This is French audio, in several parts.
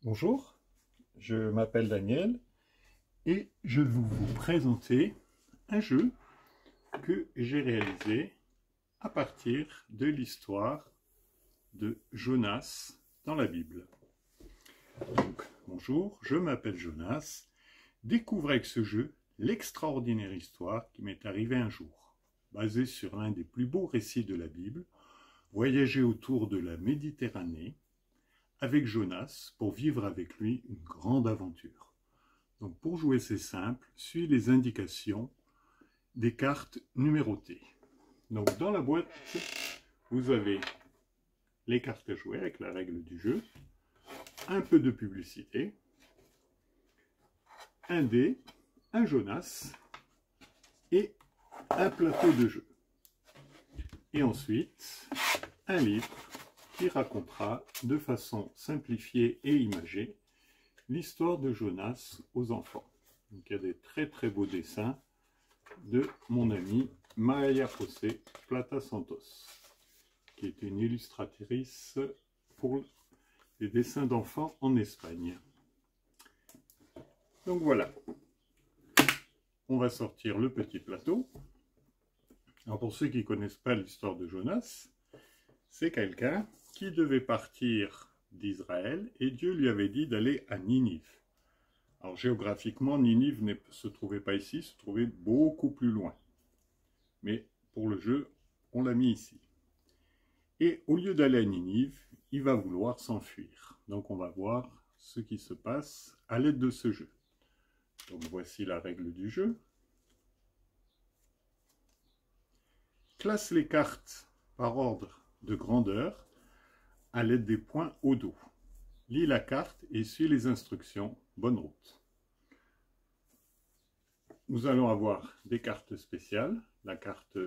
Bonjour, je m'appelle Daniel et je vais vous présenter un jeu que j'ai réalisé à partir de l'histoire de Jonas dans la Bible. Donc, bonjour, je m'appelle Jonas. Découvrez avec ce jeu l'extraordinaire histoire qui m'est arrivée un jour, basée sur l'un des plus beaux récits de la Bible, voyager autour de la Méditerranée avec Jonas pour vivre avec lui une grande aventure. Donc pour jouer c'est simple, suis les indications des cartes numérotées. Donc dans la boîte, vous avez les cartes à jouer avec la règle du jeu, un peu de publicité, un dé, un Jonas et un plateau de jeu. Et ensuite, un livre qui racontera de façon simplifiée et imagée l'histoire de Jonas aux enfants. Donc, il y a des très très beaux dessins de mon amie Maya José Plata Santos, qui est une illustratrice pour les dessins d'enfants en Espagne. Donc voilà, on va sortir le petit plateau. Alors pour ceux qui ne connaissent pas l'histoire de Jonas, c'est quelqu'un qui devait partir d'Israël et Dieu lui avait dit d'aller à Ninive. Alors géographiquement, Ninive ne se trouvait pas ici, se trouvait beaucoup plus loin. Mais pour le jeu, on l'a mis ici. Et au lieu d'aller à Ninive, il va vouloir s'enfuir. Donc on va voir ce qui se passe à l'aide de ce jeu. Donc voici la règle du jeu. Classe les cartes par ordre de grandeur à l'aide des points au dos. Lis la carte et suis les instructions. Bonne route. Nous allons avoir des cartes spéciales. La carte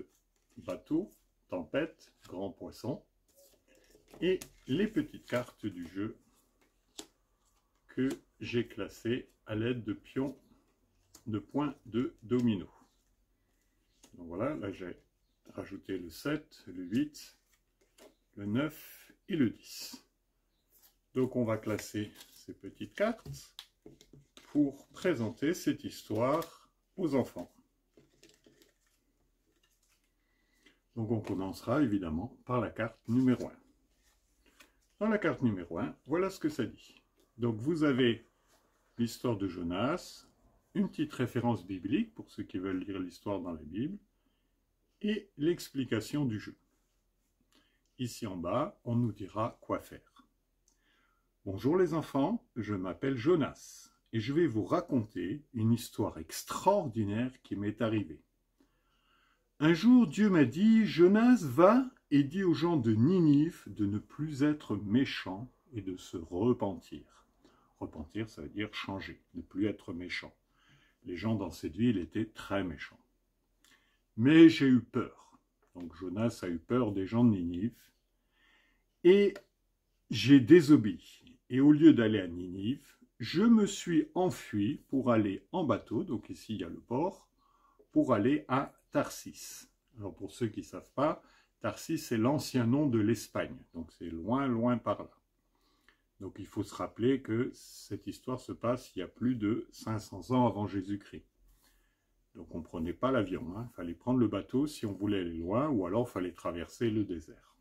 bateau, tempête, grand poisson. Et les petites cartes du jeu que j'ai classées à l'aide de pions de points de domino. Donc voilà, là j'ai rajouté le 7, le 8, le 9 et le 10. Donc on va classer ces petites cartes pour présenter cette histoire aux enfants. Donc on commencera évidemment par la carte numéro 1. Dans la carte numéro 1, voilà ce que ça dit. Donc vous avez l'histoire de Jonas, une petite référence biblique pour ceux qui veulent lire l'histoire dans la Bible, et l'explication du jeu. Ici en bas, on nous dira quoi faire. Bonjour les enfants, je m'appelle Jonas et je vais vous raconter une histoire extraordinaire qui m'est arrivée. Un jour, Dieu m'a dit, Jonas, va et dis aux gens de Ninive de ne plus être méchants et de se repentir. Repentir, ça veut dire changer, ne plus être méchant. Les gens dans cette ville étaient très méchants. Mais j'ai eu peur. Donc Jonas a eu peur des gens de Ninive et j'ai désobéi. Et au lieu d'aller à Ninive, je me suis enfui pour aller en bateau, donc ici il y a le port, pour aller à Tarsis. Alors pour ceux qui ne savent pas, Tarsis c'est l'ancien nom de l'Espagne, donc c'est loin, loin par là. Donc il faut se rappeler que cette histoire se passe il y a plus de 500 ans avant Jésus-Christ. Donc on ne prenait pas l'avion, il fallait prendre le bateau si on voulait aller loin, ou alors il fallait traverser le désert.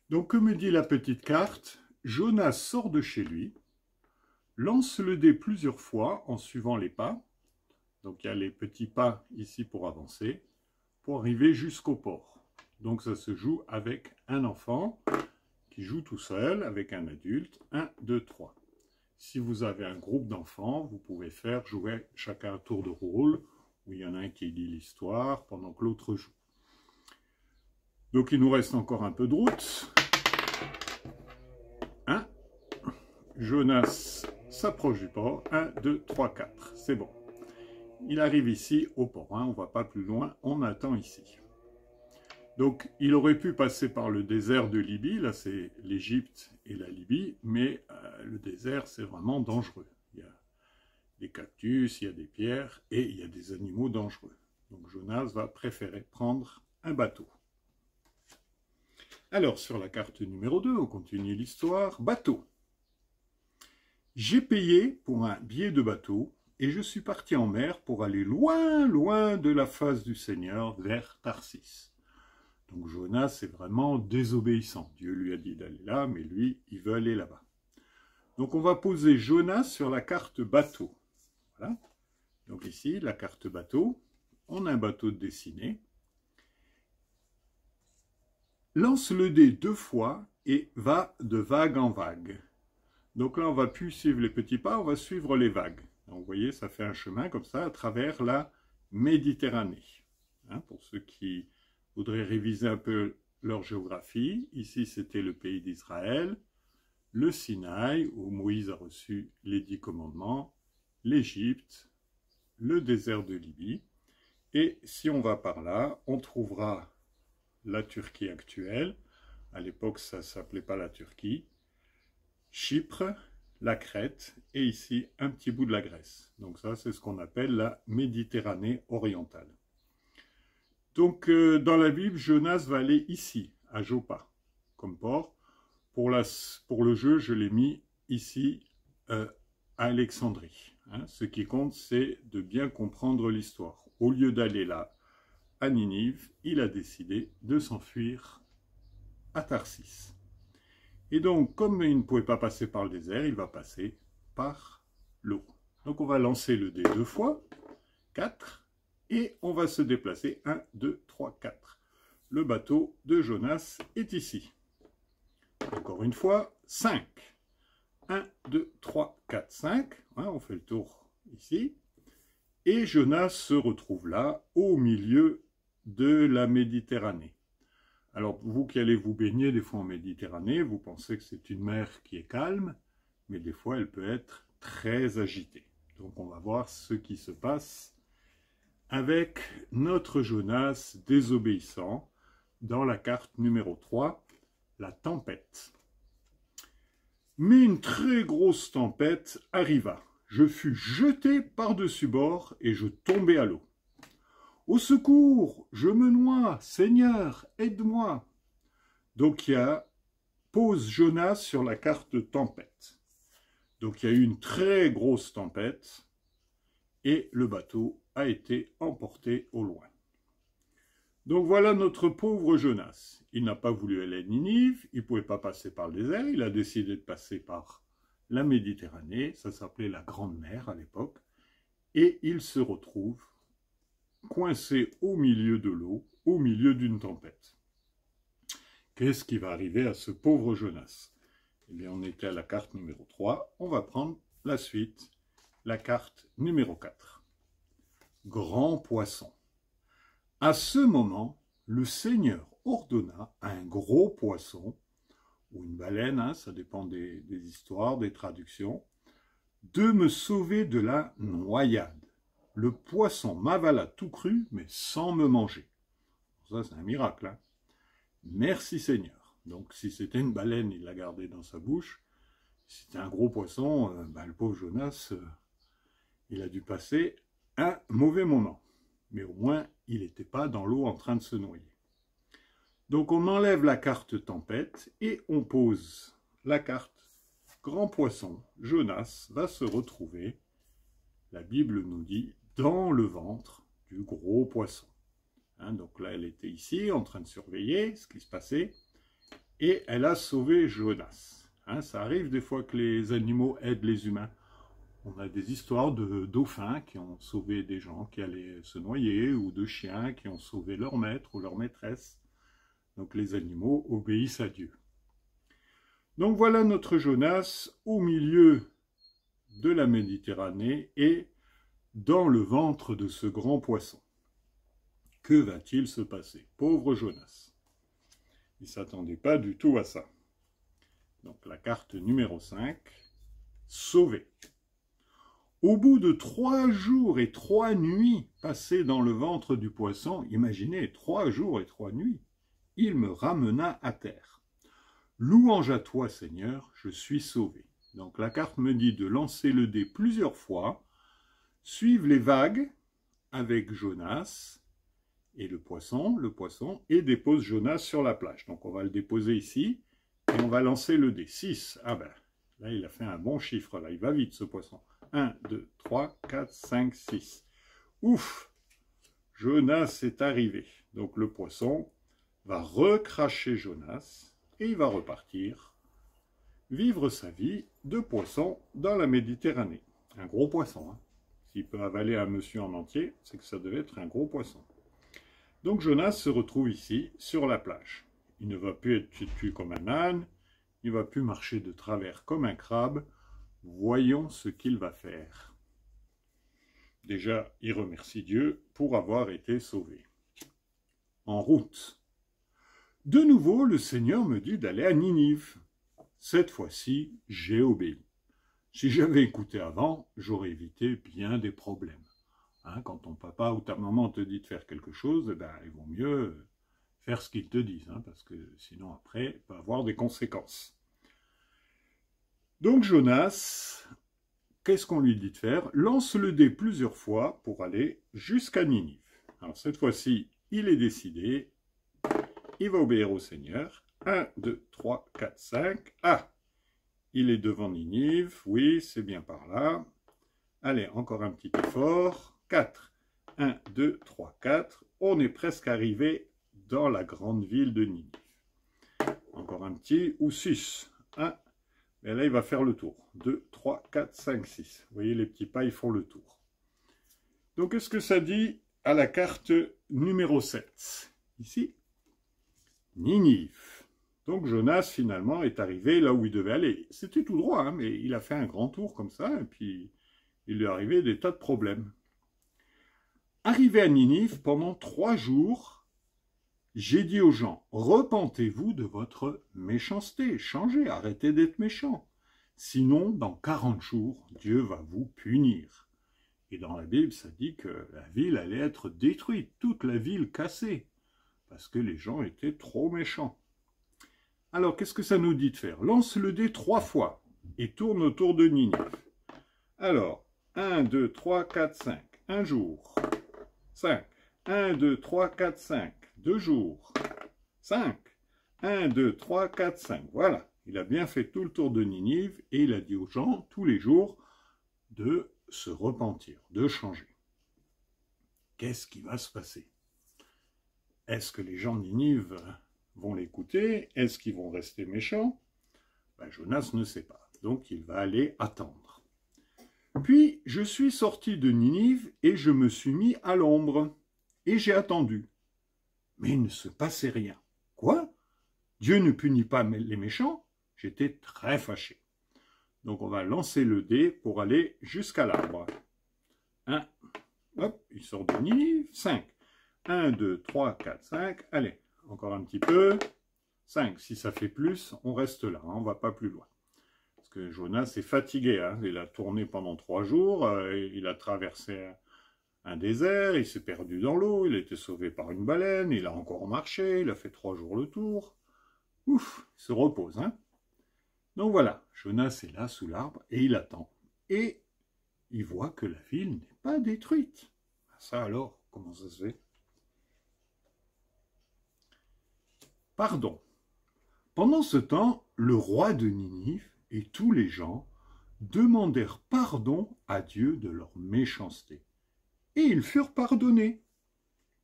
Donc que me dit la petite carte? Jonas sort de chez lui, lance le dé plusieurs fois en suivant les pas, donc il y a les petits pas ici pour avancer, pour arriver jusqu'au port. Donc ça se joue avec un enfant qui joue tout seul, avec un adulte, 1, 2, 3. Si vous avez un groupe d'enfants, vous pouvez faire jouer chacun un tour de rôle, où il y en a un qui lit l'histoire pendant que l'autre joue. Donc il nous reste encore un peu de route. Jonas s'approche du port. 1, 2, 3, 4. C'est bon. Il arrive ici au port. On ne va pas plus loin. On attend ici. Donc, il aurait pu passer par le désert de Libye. Là, c'est l'Égypte et la Libye. Mais le désert, c'est vraiment dangereux. Il y a des cactus, il y a des pierres et il y a des animaux dangereux. Donc, Jonas va préférer prendre un bateau. Alors, sur la carte numéro 2, on continue l'histoire. Bateau. J'ai payé pour un billet de bateau et je suis parti en mer pour aller loin, loin de la face du Seigneur vers Tarsis. Donc Jonas est vraiment désobéissant. Dieu lui a dit d'aller là, mais lui, il veut aller là-bas. Donc on va poser Jonas sur la carte bateau. Voilà. Donc ici, la carte bateau. On a un bateau dessiné. Lance le dé 2 fois et va de vague en vague. Donc là, on ne va plus suivre les petits pas, on va suivre les vagues. Donc, vous voyez, ça fait un chemin comme ça à travers la Méditerranée. Hein, pour ceux qui voudraient réviser un peu leur géographie, ici c'était le pays d'Israël, le Sinaï, où Moïse a reçu les 10 commandements, l'Égypte, le désert de Libye. Et si on va par là, on trouvera la Turquie actuelle. À l'époque, ça ne s'appelait pas la Turquie. Chypre, la Crète et ici un petit bout de la Grèce. Donc ça, c'est ce qu'on appelle la Méditerranée orientale. Donc dans la Bible, Jonas va aller ici, à Joppa, comme port. Pour le jeu, je l'ai mis ici à Alexandrie. Hein. Ce qui compte, c'est de bien comprendre l'histoire. Au lieu d'aller là, à Ninive, il a décidé de s'enfuir à Tarsis. Et donc, comme il ne pouvait pas passer par le désert, il va passer par l'eau. Donc, on va lancer le dé 2 fois, 4, et on va se déplacer 1, 2, 3, 4. Le bateau de Jonas est ici. Encore une fois, 5. 1, 2, 3, 4, 5. Ouais, on fait le tour ici. Et Jonas se retrouve là, au milieu de la Méditerranée. Alors, vous qui allez vous baigner des fois en Méditerranée, vous pensez que c'est une mer qui est calme, mais des fois, elle peut être très agitée. Donc, on va voir ce qui se passe avec notre Jonas désobéissant dans la carte numéro 3, la tempête. Mais une très grosse tempête arriva. Je fus jeté par-dessus bord et je tombai à l'eau. Au secours, je me noie, Seigneur, aide-moi. Donc il y a pose Jonas sur la carte tempête. Donc il y a eu une très grosse tempête et le bateau a été emporté au loin. Donc voilà notre pauvre Jonas. Il n'a pas voulu aller à Ninive, il ne pouvait pas passer par le désert, il a décidé de passer par la Méditerranée, ça s'appelait la Grande Mer à l'époque, et il se retrouve coincé au milieu de l'eau, au milieu d'une tempête. Qu'est-ce qui va arriver à ce pauvre Jonas? Eh bien, on était à la carte numéro 3, on va prendre la suite, la carte numéro 4. Grand poisson. À ce moment, le Seigneur ordonna à un gros poisson, ou une baleine, hein, ça dépend des histoires, des traductions, de me sauver de la noyade. Le poisson m'avala tout cru, mais sans me manger. Ça, c'est un miracle. Hein. Merci Seigneur. Donc, si c'était une baleine, il l'a gardée dans sa bouche. Si c'était un gros poisson, le pauvre Jonas, il a dû passer un mauvais moment. Mais au moins, il n'était pas dans l'eau en train de se noyer. Donc, on enlève la carte tempête et on pose la carte grand poisson. Jonas va se retrouver, la Bible nous dit, dans le ventre du gros poisson. Hein, donc là, elle était ici, en train de surveiller ce qui se passait, et elle a sauvé Jonas. Hein, ça arrive des fois que les animaux aident les humains. On a des histoires de dauphins qui ont sauvé des gens qui allaient se noyer, ou de chiens qui ont sauvé leur maître ou leur maîtresse. Donc les animaux obéissent à Dieu. Donc voilà notre Jonas au milieu de la Méditerranée et dans le ventre de ce grand poisson. Que va-t-il se passer? Pauvre Jonas. Il ne s'attendait pas du tout à ça. Donc la carte numéro 5, sauvé. Au bout de 3 jours et 3 nuits passées dans le ventre du poisson, imaginez 3 jours et 3 nuits, il me ramena à terre. Louange à toi Seigneur, je suis sauvé. Donc la carte me dit de lancer le dé plusieurs fois, suivre les vagues avec Jonas et le poisson, et dépose Jonas sur la plage. Donc on va le déposer ici, et on va lancer le dé. 6, ah ben, Là, il a fait un bon chiffre, là. Il va vite, ce poisson. 1, 2, 3, 4, 5, 6. Ouf! Jonas est arrivé. Donc, le poisson va recracher Jonas et il va repartir vivre sa vie de poisson dans la Méditerranée. Un gros poisson, hein. S'il peut avaler un monsieur en entier, c'est que ça devait être un gros poisson. Donc, Jonas se retrouve ici, sur la plage. Il ne va plus être têtu comme un âne, il ne va plus marcher de travers comme un crabe. Voyons ce qu'il va faire. Déjà, il remercie Dieu pour avoir été sauvé. En route. De nouveau, le Seigneur me dit d'aller à Ninive. Cette fois-ci, j'ai obéi. Si j'avais écouté avant, j'aurais évité bien des problèmes. Hein, quand ton papa ou ta maman te dit de faire quelque chose, ben, il vaut mieux faire ce qu'ils te disent, hein, parce que sinon après, il va avoir des conséquences. Donc Jonas, qu'est-ce qu'on lui dit de faire? Lance le dé plusieurs fois pour aller jusqu'à Ninive. Alors cette fois-ci, il est décidé, il va obéir au Seigneur. 1, 2, 3, 4, 5. Ah, il est devant Ninive, oui, c'est bien par là. Allez, encore un petit effort. 4. 1, 2, 3, 4. On est presque arrivé dans la grande ville de Ninive. Encore un petit, ou 6. 1. Et là, il va faire le tour. 2, 3, 4, 5, 6. Vous voyez, les petits pas, ils font le tour. Donc, qu'est-ce que ça dit à la carte numéro 7? Ici, Ninive. Donc, Jonas, finalement, est arrivé là où il devait aller. C'était tout droit, hein, mais il a fait un grand tour comme ça, et puis il lui est arrivé des tas de problèmes. Arrivé à Ninive, pendant 3 jours, j'ai dit aux gens, repentez-vous de votre méchanceté, changez, arrêtez d'être méchants. Sinon, dans 40 jours, Dieu va vous punir. Et dans la Bible, ça dit que la ville allait être détruite, toute la ville cassée, parce que les gens étaient trop méchants. Alors, qu'est-ce que ça nous dit de faire? Lance le dé 3 fois et tourne autour de Ninive. Alors, 1, 2, 3, 4, 5. Un jour. 5. 1, 2, 3, 4, 5. 2 jours. 5. 1, 2, 3, 4, 5. Voilà. Il a bien fait tout le tour de Ninive et il a dit aux gens, tous les jours, de se repentir, de changer. Qu'est-ce qui va se passer? Est-ce que les gens de Ninive vont l'écouter? Est-ce qu'ils vont rester méchants? Ben, Jonas ne sait pas. Donc, il va aller attendre. Puis, je suis sorti de Ninive et je me suis mis à l'ombre. Et j'ai attendu. Mais il ne se passait rien. Quoi? Dieu ne punit pas les méchants? J'étais très fâché. Donc, on va lancer le dé pour aller jusqu'à l'arbre. 1. Hop, il sort de Ninive. 5. 1, 2, 3, 4, 5. Allez, encore un petit peu. 5. Si ça fait plus, on reste là. Hein, on ne va pas plus loin. Parce que Jonas est fatigué. Hein, il a tourné pendant 3 jours. Il a traversé un désert. Il s'est perdu dans l'eau. Il a été sauvé par une baleine. Il a encore marché. Il a fait 3 jours le tour. Ouf, il se repose. Hein. Donc voilà, Jonas est là sous l'arbre et il attend. Et il voit que la ville n'est pas détruite. Ça alors, comment ça se fait? Pardon. Pendant ce temps, le roi de Ninive et tous les gens demandèrent pardon à Dieu de leur méchanceté. Et ils furent pardonnés.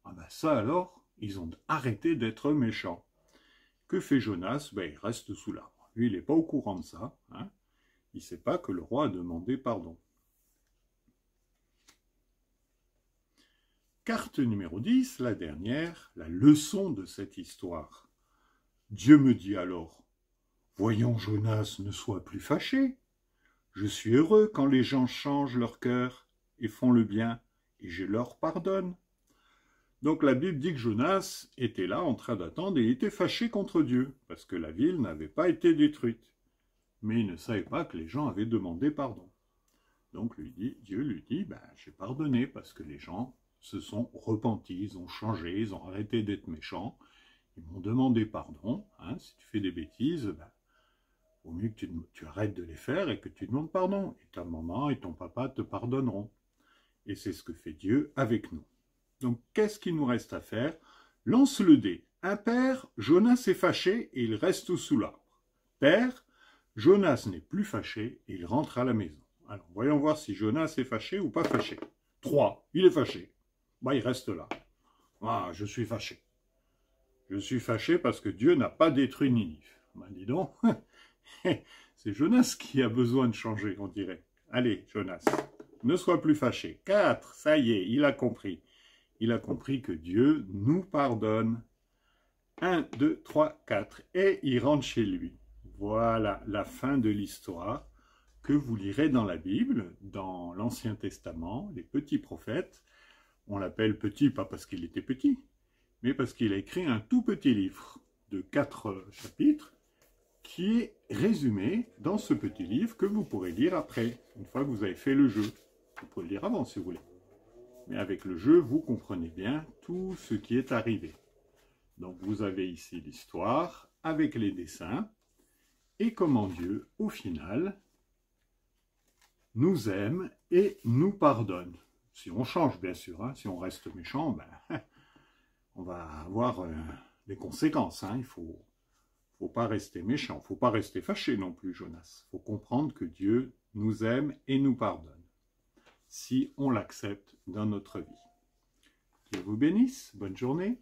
Ah ben ça alors, ils ont arrêté d'être méchants. Que fait Jonas? Ben il reste sous l'arbre. Lui, il n'est pas au courant de ça. Hein. Il ne sait pas que le roi a demandé pardon. Carte numéro 10, la dernière, la leçon de cette histoire. Dieu me dit alors, « Voyons Jonas, ne sois plus fâché. Je suis heureux quand les gens changent leur cœur et font le bien, et je leur pardonne. » Donc la Bible dit que Jonas était là en train d'attendre et il était fâché contre Dieu, parce que la ville n'avait pas été détruite. Mais il ne savait pas que les gens avaient demandé pardon. Donc Dieu lui dit, ben, j'ai pardonné parce que les gens se sont repentis, ils ont changé, ils ont arrêté d'être méchants, ils m'ont demandé pardon. Hein, si tu fais des bêtises, ben, vaut mieux que tu arrêtes de les faire et que tu demandes pardon. Et ta maman et ton papa te pardonneront. Et c'est ce que fait Dieu avec nous. Donc, qu'est-ce qu'il nous reste à faire? Lance le dé. Impair, Jonas est fâché et il reste sous l'arbre. Pair, Jonas n'est plus fâché et il rentre à la maison. Alors, voyons voir si Jonas est fâché ou pas fâché. 3, il est fâché. Bah, il reste là. Ah, je suis fâché. Je suis fâché parce que Dieu n'a pas détruit Ninive. Ben, dis donc, c'est Jonas qui a besoin de changer, on dirait. Allez, Jonas, ne sois plus fâché. 4, ça y est, il a compris. Il a compris que Dieu nous pardonne. 1, 2, 3, 4. Et il rentre chez lui. Voilà la fin de l'histoire que vous lirez dans la Bible, dans l'Ancien Testament, les petits prophètes. On l'appelle petit, pas parce qu'il était petit, mais parce qu'il a écrit un tout petit livre de 4 chapitres qui est résumé dans ce petit livre que vous pourrez lire après, une fois que vous avez fait le jeu. Vous pouvez le lire avant si vous voulez. Mais avec le jeu, vous comprenez bien tout ce qui est arrivé. Donc vous avez ici l'histoire avec les dessins et comment Dieu, au final, nous aime et nous pardonne. Si on change, bien sûr, hein, si on reste méchant, ben, on va avoir des conséquences. Hein. Il ne faut pas rester méchant, il ne faut pas rester fâché non plus, Jonas. Il faut comprendre que Dieu nous aime et nous pardonne, si on l'accepte dans notre vie. Dieu vous bénisse, bonne journée.